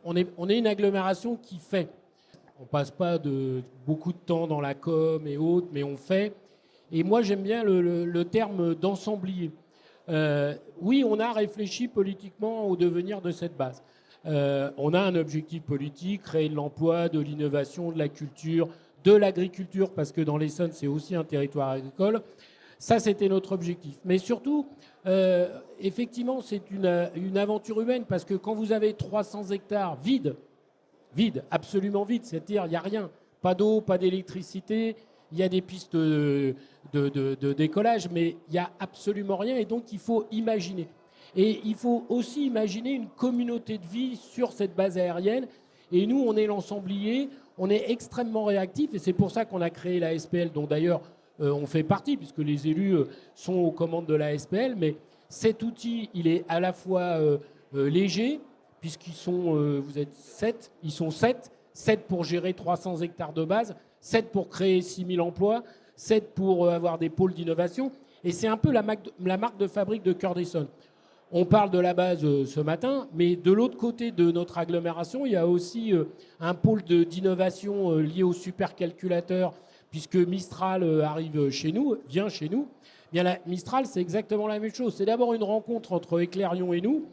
On est une agglomération qui fait. On passe pas beaucoup de temps dans la com et autres, mais on fait. Et moi, j'aime bien le terme d'ensemblier. Oui, on a réfléchi politiquement au devenir de cette base. On a un objectif politique, créer de l'emploi, de l'innovation, de la culture, de l'agriculture, parce que dans l'Essonne, c'est aussi un territoire agricole. Ça, c'était notre objectif. Mais surtout, effectivement, c'est une aventure humaine, parce que quand vous avez 300 hectares vides, absolument vides, c'est-à-dire il n'y a rien, pas d'eau, pas d'électricité, il y a des pistes de décollage, mais il n'y a absolument rien, et donc il faut imaginer. Et il faut aussi imaginer une communauté de vie sur cette base aérienne. Et nous, on est l'ensemblier, on est extrêmement réactif, et c'est pour ça qu'on a créé la SPL, dont d'ailleurs on fait partie, puisque les élus sont aux commandes de la SPL. Mais cet outil, il est à la fois léger, puisqu'ils sont, vous êtes 7, ils sont 7 pour gérer 300 hectares de base, 7 pour créer 6000 emplois, 7 pour avoir des pôles d'innovation. Et c'est un peu la marque de fabrique de Cœur d'Essonne. On parle de la base ce matin, mais de l'autre côté de notre agglomération, il y a aussi un pôle d'innovation lié au supercalculateur, puisque Mistral arrive chez nous, vient chez nous. Bien, Mistral, c'est exactement la même chose. C'est d'abord une rencontre entre Éclairion et nous.